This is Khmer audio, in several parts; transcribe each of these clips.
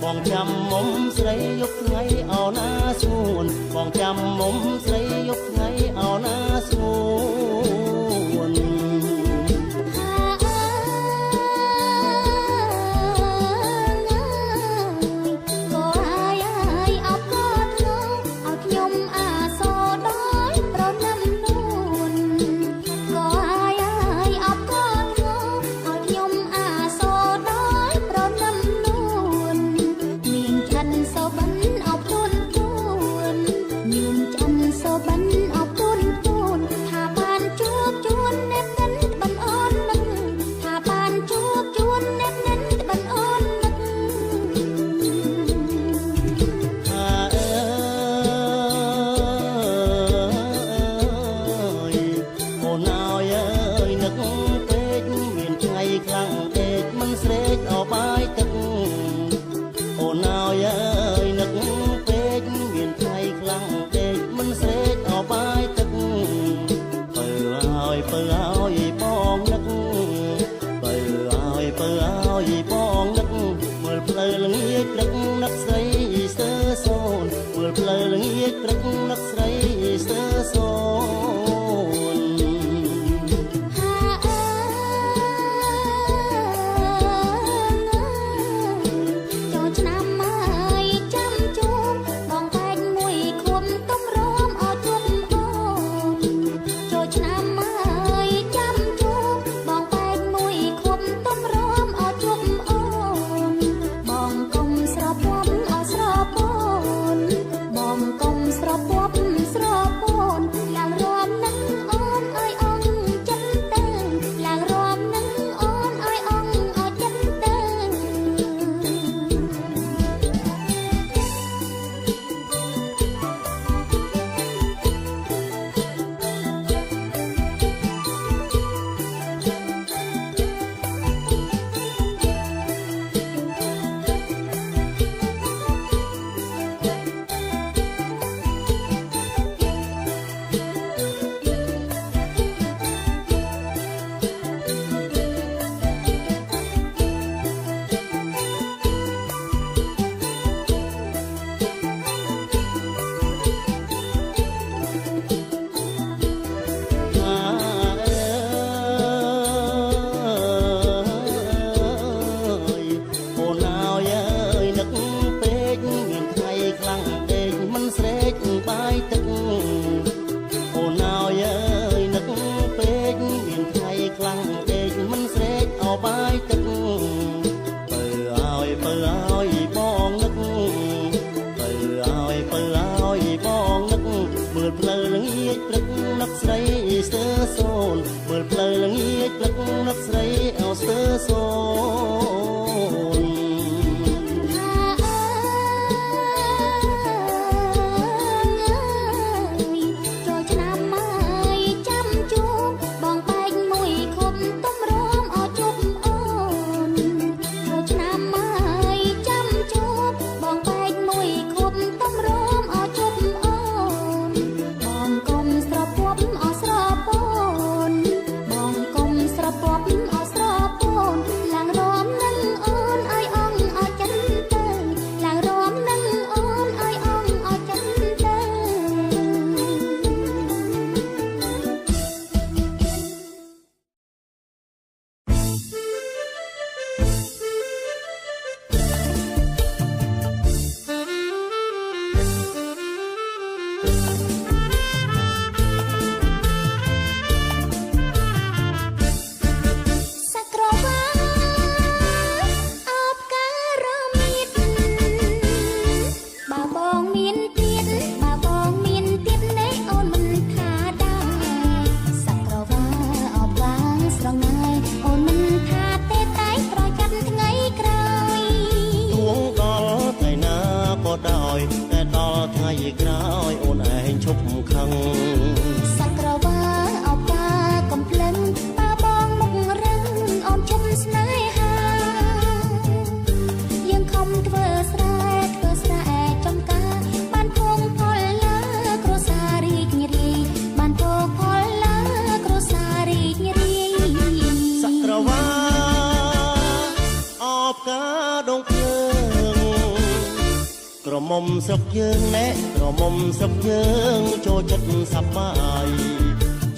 បងចាំមុំស្រីយប់ថ្ងៃអោណាស្ងួនបងចាំមុំស្រីយប់ថ្ងៃអោណាស្ងួនផ្កាដងភ្លើង ក្រមុំស្រុកយើងណែក្រមុំស្រុកយើងចូលចិត្តសប្បាយ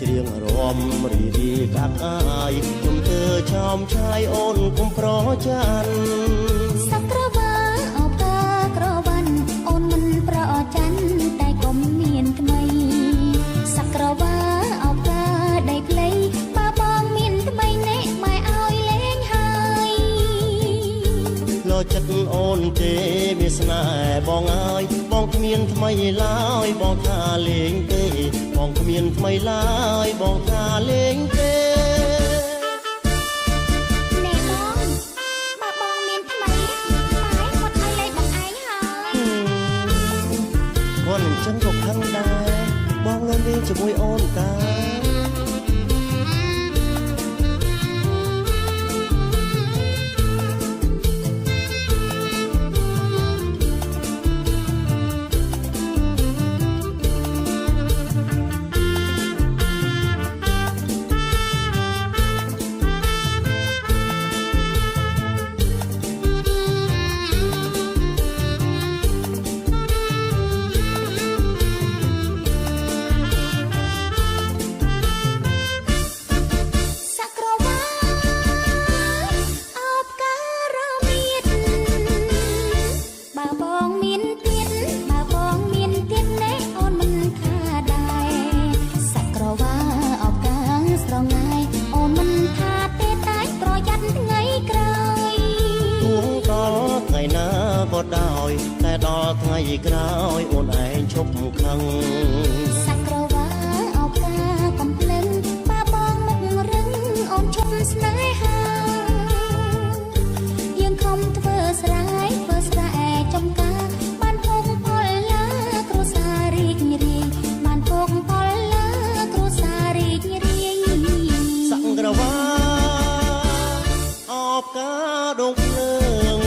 ច្រៀងរាំរីរីកាក់អាយជំទើឆោមឆាយអូនគុំប្រចានសក្រវាអបក្រវ៉ាន់អូនមិនប្រចានតែកុំមានថ្មីសក្រវាអបដៃផ្លៃបើបងមានថ្មីនេះម៉ែឲ្យលេងហើយលោចិត្តអូនទេមានស្នេហ៍បងអើយបងគ្មានថ្មីឡើយបងថាលេងទេបងគ្មានថ្មីឡើយបងថាលេងទេណែបងបើបងមានថ្មីម៉ែគាត់ឲ្យលេងបងឯងហើយគាត់អញ្ចឹងក៏ខឹងដែរបងលងលេងជាមួយអូនតាតែដល់ថ្ងៃក្រោយអូនឯងឈប់ខឹងសក្រវាអបការកំភ្លឹងបើបងមុខរឹងអូនឈប់ស្នេហាយើងខំធ្វើស្រែចំការបានភោគផលឡាគ្រួសាររីករាយបានភោគផលឡាគ្រួសាររីករាយសក្រវាអបការដងភ្លើង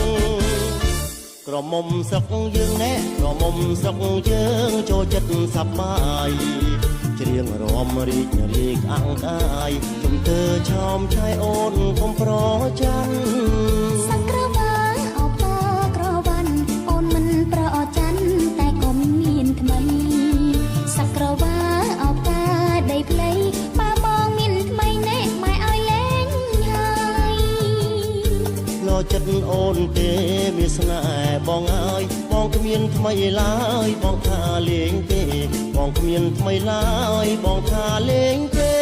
ក្រមុំស្រុកយើងណែក្រមុំស្រុកយើងចូលចិត្តសប្បាយច្រៀងរាំរីករាយអាំងកាយជំទើឆោមឆាយអូនគុំប្រចានសក្រវាអបក្រវ៉ាន់អូនមិនប្រចានតែកុំមានថ្មីសក្រវាអបដៃផ្លៃបើបងមានថ្មីនេះម៉ែឲ្យលេងហើយលោចិត្តអូនទេមានស្នេហ៍បងអើយបងគ្មានថ្មីឡើយបងថាលេងទេបងគ្មានថ្មីឡើយបងថាលេងទេ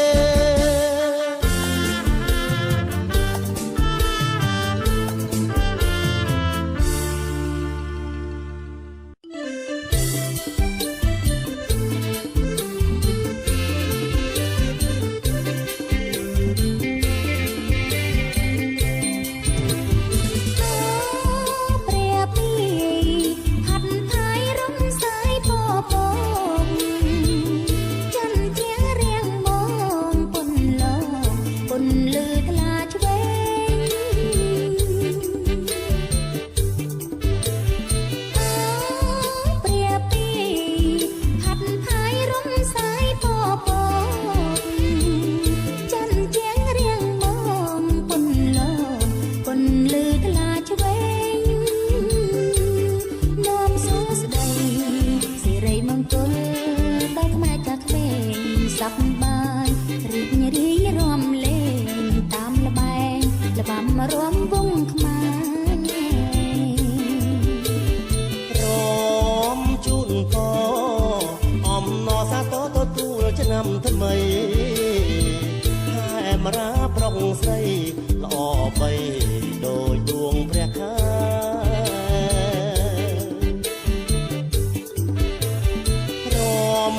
ថ្មីខែមរាប្រុងស្រីល្អបីដូចដួងព្រះខែព្រម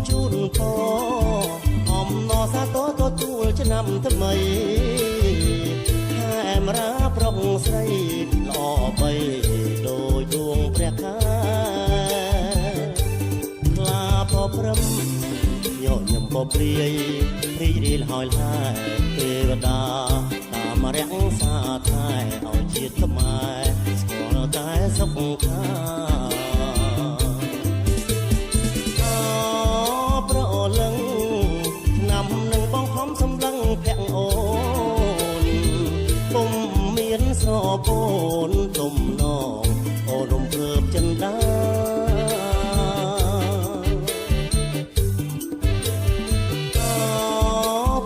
ជូនពរអំណរសាទរទទួលឆ្នាំថ្មីខែមរាប្រុងស្រីល្អបីដូចដួងព្រះខែខ្លាផព្រំខ្ញុំក៏ព្រាយរីករាយហើយហើយទេវតាតាមរក្សាថែឲ្យជាតិខ្មែរស្គាល់តែសុខខាប្រលឹងឆ្នាំនឹងបងខំសម្លឹងភ័ក្រអូនពុំមានស្រពោនទំនងអូ អូនរំភើបចិន្តា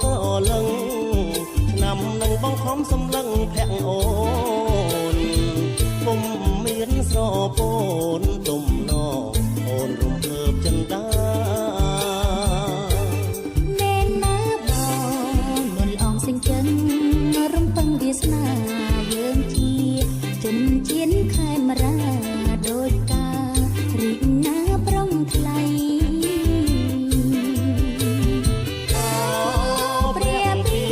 ប្រលឹងឆ្នាំនឹងបងខំសំឡឹងភាក់អូនពុំមានស្រពូនទុំណអូនរំភើបចិន្តាមែនណាបងមុនអងសិង្ចឹងរំពឹងវាសនាយើងជាជនជាតិខេមរាដូចការីកណាប្រងថ្លៃព្រះពី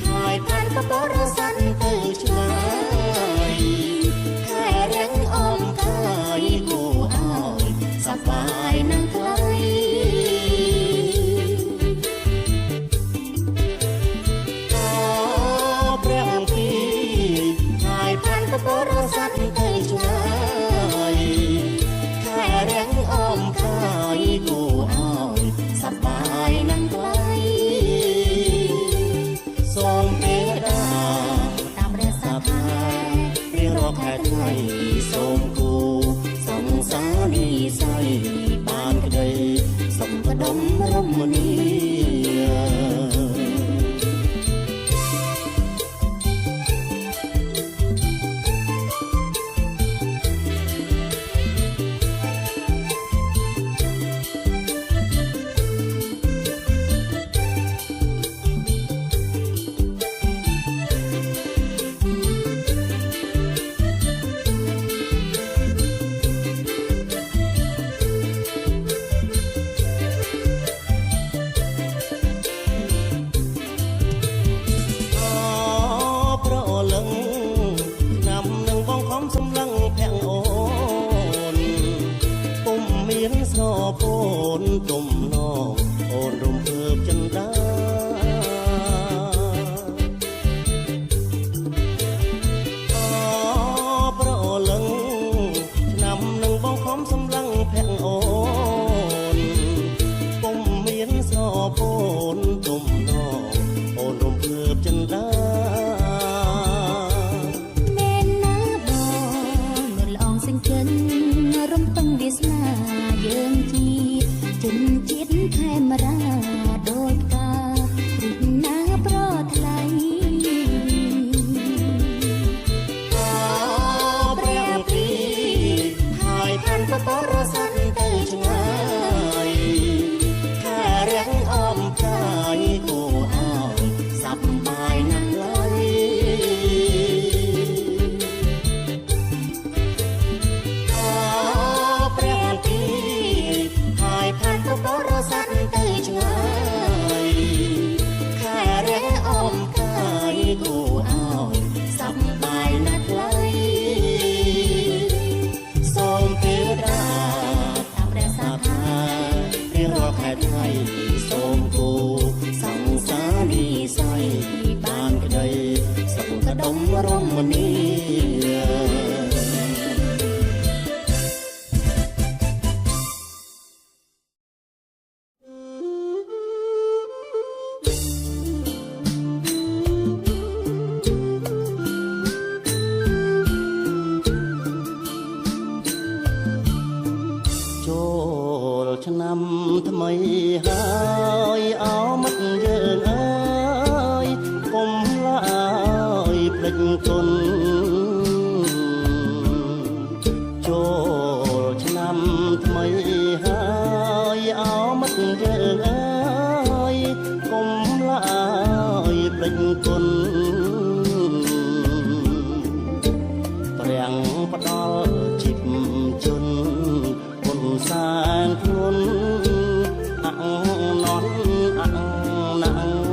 ហើយผ่านកបរសាន់ទៅឆ្ងាយខែរៀងអមកាយគូអើយសប្បាយនឹងថ្លៃបរសាត់ទៅឆ្ងាយខែរៀងអមកាយគូអើយសប្បាយនឹងថ្លៃសូមទេវតាតាមព្រះសាថែរៀងរាល់ខែថ្ងៃសូមគូសង្សារនិស័យបានក្តីសុខដុមរមនីពូនទុំណអូនរំភើបចិន្តាប្រលឹងឆ្នាំនឹងបងខំសម្លឹងភាក់អូនពុំមានស្រពូនទុំណអូនរំភើបចិន្តាមែនណាបងមុនល្អងសិង្ចឹងរំពឹងវាសនាយើងជាជនជាតិខេមរាដូចការីកណាប្រថ្លៃព្រះពីហើយผ่านកបរសាន់ទៅឆ្ងាយខែរៀងអមកាយគូអើយសប្បាយណាស់ឡើយបរសាត់ទៅឆ្ងាយខែរៀងអមកាយគូអើយសប្បាយណាស់ថ្លៃសូមទេវតាតាមព្រះសាថែរៀងរាល់ខែថ្ងៃសូមគូសង្សារនិស័យបានក្តីសុខដុមរមនីឆ្នាំថ្មីហើយអោមិត្តយើងអើយកុំឡើយភ្លេចគុណចូលឆ្នាំថ្មីហើយអោមិត្តយើងអើយកុំឡើយភ្លេចគុណព្រះផ្ដល់ជីវជន សានធ្ងន់អាក់នន់អាក់ណាំង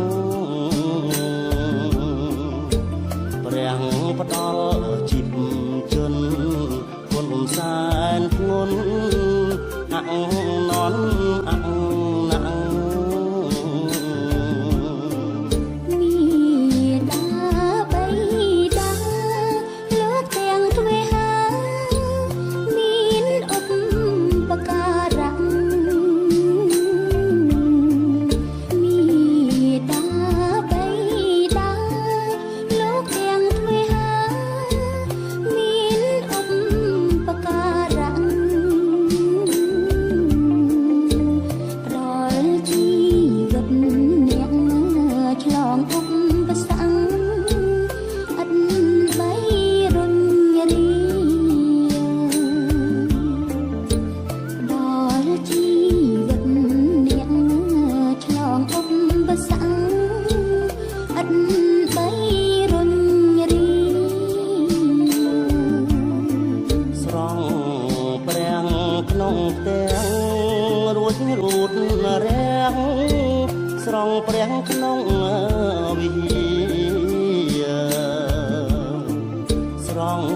ព្រះផ្ដល់ជីវជនគុណសានធ្ងន់អាក់នន់អាក់ណាំងមានដាបៃដាលោកទាំងទ្វេហាមានឧបការៈ ស្រង់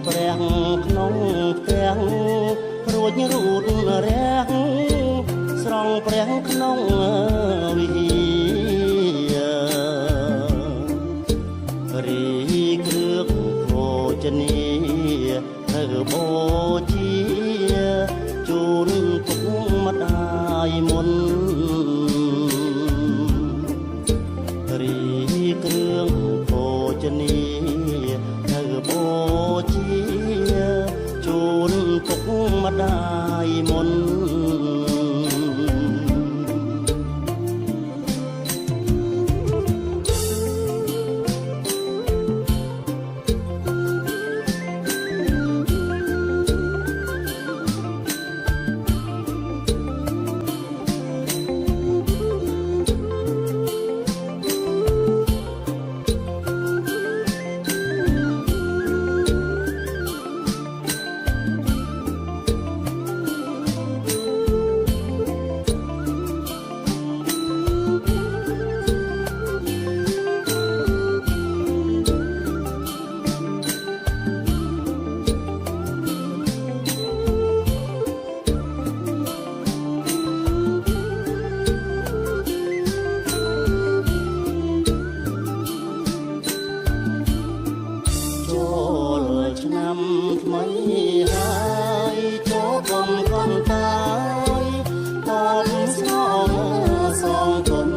ព្រះក្នុងផ្ទាំងរួចរូតរះស្រង់ព្រះក្នុងវិហាររីគ្រឿងភោជនីធ្វើបូជាជូនពុកម្ដាយមុនរីគ្រឿងភោជនីធ្វើបូជាជូនពុកម្ដាយមុនឆ្នាំថ្មីហើយចូលបំកំតាយតបស្នងសងគុណ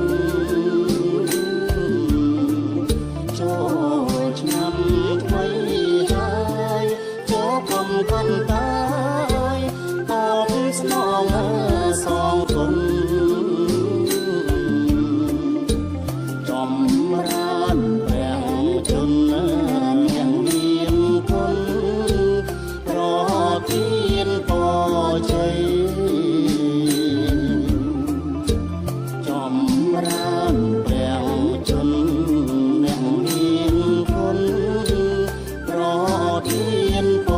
ចូលឆ្នាំថ្មីហើយចូលបំកំតាយតបស្នងសងគុណចំរានព្រះជន្មជ័យចំរានព្រះជន្មអ្នកមានគុណប្រទានព